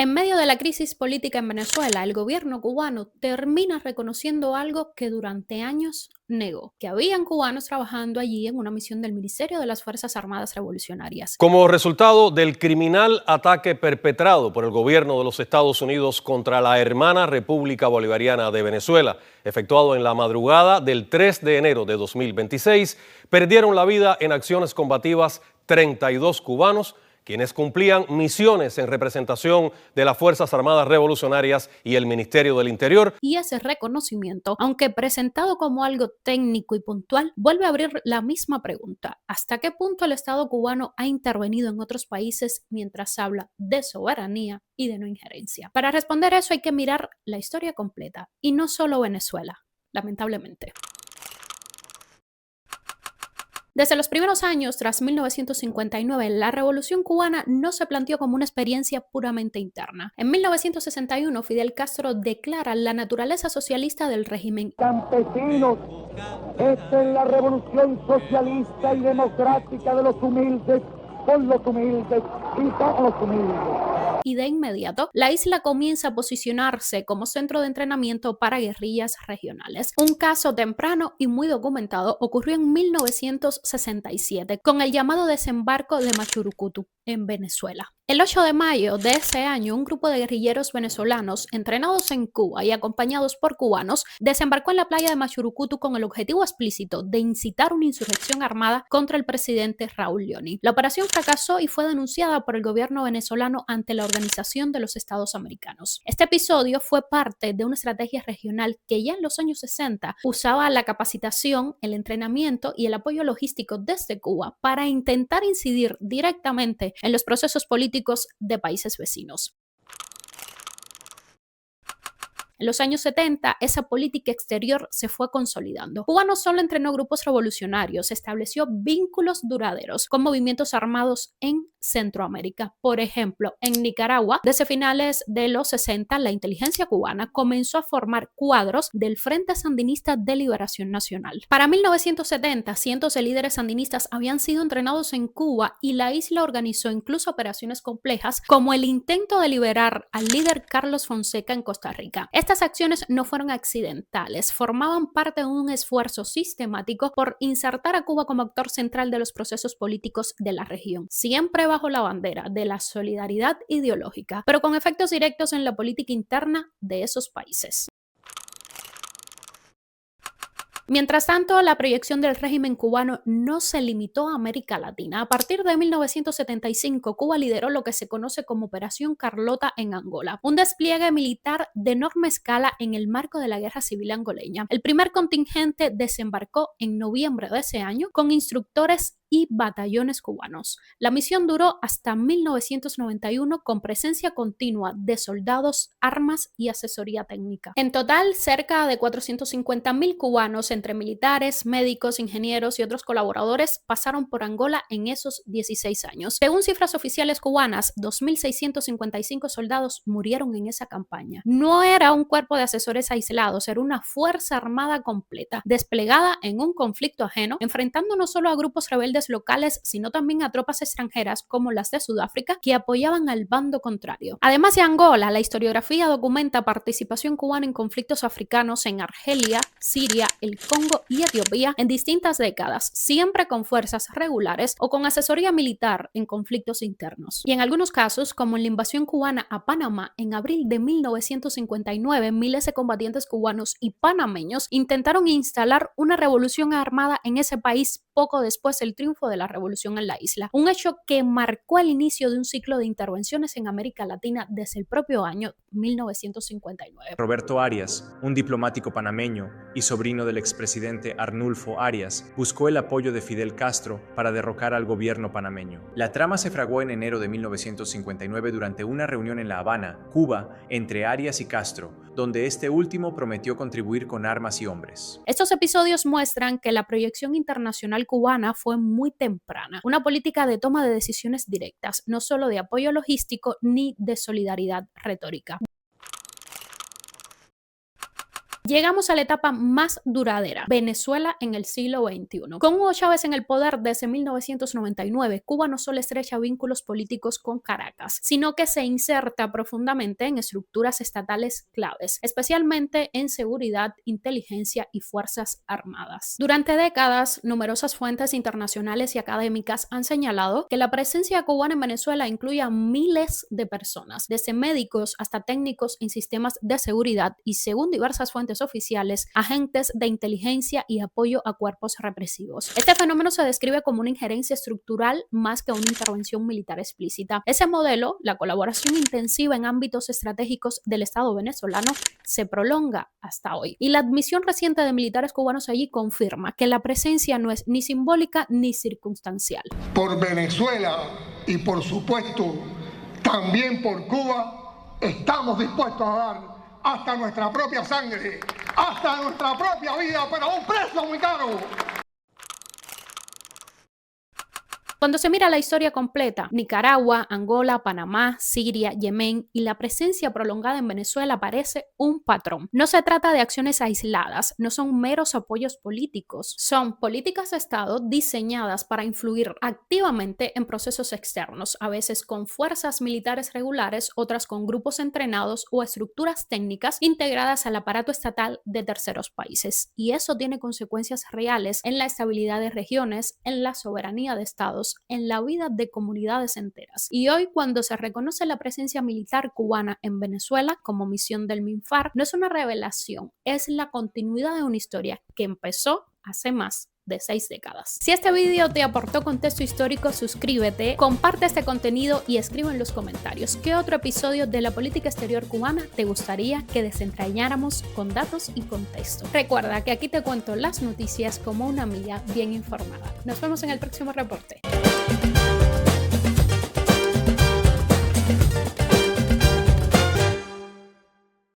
En medio de la crisis política en Venezuela, el gobierno cubano termina reconociendo algo que durante años negó, que habían cubanos trabajando allí en una misión del Ministerio de las Fuerzas Armadas Revolucionarias. Como resultado del criminal ataque perpetrado por el gobierno de los Estados Unidos contra la hermana República Bolivariana de Venezuela, efectuado en la madrugada del 3 de enero de 2026, perdieron la vida en acciones combativas 32 cubanos, quienes cumplían misiones en representación de las Fuerzas Armadas Revolucionarias y el Ministerio del Interior. Y ese reconocimiento, aunque presentado como algo técnico y puntual, vuelve a abrir la misma pregunta: ¿hasta qué punto el Estado cubano ha intervenido en otros países mientras habla de soberanía y de no injerencia? Para responder eso hay que mirar la historia completa, y no solo Venezuela, lamentablemente. Desde los primeros años, tras 1959, la Revolución cubana no se planteó como una experiencia puramente interna. En 1961, Fidel Castro declara la naturaleza socialista del régimen. Campesinos, esta es la revolución socialista y democrática de los humildes, por los humildes y para los humildes. Y de inmediato, la isla comienza a posicionarse como centro de entrenamiento para guerrillas regionales. Un caso temprano y muy documentado ocurrió en 1967 con el llamado desembarco de Machurucutu en Venezuela. El 8 de mayo de ese año, un grupo de guerrilleros venezolanos entrenados en Cuba y acompañados por cubanos desembarcó en la playa de Machurucutu con el objetivo explícito de incitar una insurrección armada contra el presidente Raúl Llony. La operación fracasó y fue denunciada por el gobierno venezolano ante la Organización de los Estados Americanos. Este episodio fue parte de una estrategia regional que ya en los años 60 usaba la capacitación, el entrenamiento y el apoyo logístico desde Cuba para intentar incidir directamente en los procesos políticos de países vecinos. En los años 70, esa política exterior se fue consolidando. Cuba no solo entrenó grupos revolucionarios, estableció vínculos duraderos con movimientos armados en Centroamérica. Por ejemplo, en Nicaragua, desde finales de los 60, la inteligencia cubana comenzó a formar cuadros del Frente Sandinista de Liberación Nacional. Para 1970, cientos de líderes sandinistas habían sido entrenados en Cuba y la isla organizó incluso operaciones complejas como el intento de liberar al líder Carlos Fonseca en Costa Rica. Estas acciones no fueron accidentales, formaban parte de un esfuerzo sistemático por insertar a Cuba como actor central de los procesos políticos de la región, siempre bajo la bandera de la solidaridad ideológica, pero con efectos directos en la política interna de esos países. Mientras tanto, la proyección del régimen cubano no se limitó a América Latina. A partir de 1975, Cuba lideró lo que se conoce como Operación Carlota en Angola, un despliegue militar de enorme escala en el marco de la Guerra Civil angoleña. El primer contingente desembarcó en noviembre de ese año con instructores y batallones cubanos. La misión duró hasta 1991 con presencia continua de soldados, armas y asesoría técnica. En total, cerca de 450.000 cubanos entre militares, médicos, ingenieros y otros colaboradores pasaron por Angola en esos 16 años. Según cifras oficiales cubanas, 2.655 soldados murieron en esa campaña. No era un cuerpo de asesores aislados, era una fuerza armada completa, desplegada en un conflicto ajeno, enfrentando no solo a grupos rebeldes locales, sino también a tropas extranjeras como las de Sudáfrica, que apoyaban al bando contrario. Además de Angola, la historiografía documenta participación cubana en conflictos africanos en Argelia, Siria, el Congo y Etiopía en distintas décadas, siempre con fuerzas regulares o con asesoría militar en conflictos internos. Y en algunos casos, como en la invasión cubana a Panamá en abril de 1959, miles de combatientes cubanos y panameños intentaron instalar una revolución armada en ese país poco después del triunfo de la revolución en la isla, un hecho que marcó el inicio de un ciclo de intervenciones en América Latina desde el propio año 1959. Roberto Arias, un diplomático panameño y sobrino del expresidente Arnulfo Arias, buscó el apoyo de Fidel Castro para derrocar al gobierno panameño. La trama se fraguó en enero de 1959 durante una reunión en La Habana, Cuba, entre Arias y Castro, donde este último prometió contribuir con armas y hombres. Estos episodios muestran que la proyección internacional cubana fue muy temprana, una política de toma de decisiones directas, no solo de apoyo logístico ni de solidaridad retórica. Llegamos a la etapa más duradera, Venezuela en el siglo XXI. Con Hugo Chávez en el poder desde 1999, Cuba no solo estrecha vínculos políticos con Caracas, sino que se inserta profundamente en estructuras estatales claves, especialmente en seguridad, inteligencia y fuerzas armadas. Durante décadas, numerosas fuentes internacionales y académicas han señalado que la presencia cubana en Venezuela incluye a miles de personas, desde médicos hasta técnicos en sistemas de seguridad y, según diversas fuentes oficiales, agentes de inteligencia y apoyo a cuerpos represivos. Este fenómeno se describe como una injerencia estructural más que una intervención militar explícita. Ese modelo, la colaboración intensiva en ámbitos estratégicos del Estado venezolano, se prolonga hasta hoy. Y la admisión reciente de militares cubanos allí confirma que la presencia no es ni simbólica ni circunstancial. Por Venezuela y por supuesto también por Cuba, estamos dispuestos a dar hasta nuestra propia sangre, hasta nuestra propia vida, pero a un precio muy caro. Cuando se mira la historia completa, Nicaragua, Angola, Panamá, Siria, Yemen y la presencia prolongada en Venezuela parece un patrón. No se trata de acciones aisladas, no son meros apoyos políticos, son políticas de Estado diseñadas para influir activamente en procesos externos, a veces con fuerzas militares regulares, otras con grupos entrenados o estructuras técnicas integradas al aparato estatal de terceros países. Y eso tiene consecuencias reales en la estabilidad de regiones, en la soberanía de estados, en la vida de comunidades enteras. Y hoy, cuando se reconoce la presencia militar cubana en Venezuela como misión del MINFAR, no es una revelación, es la continuidad de una historia que empezó hace más de 6 décadas. Si este vídeo te aportó contexto histórico, suscríbete, comparte este contenido y escribe en los comentarios qué otro episodio de la política exterior cubana te gustaría que desentrañáramos con datos y contexto. Recuerda que aquí te cuento las noticias como una amiga bien informada. Nos vemos en el próximo reporte.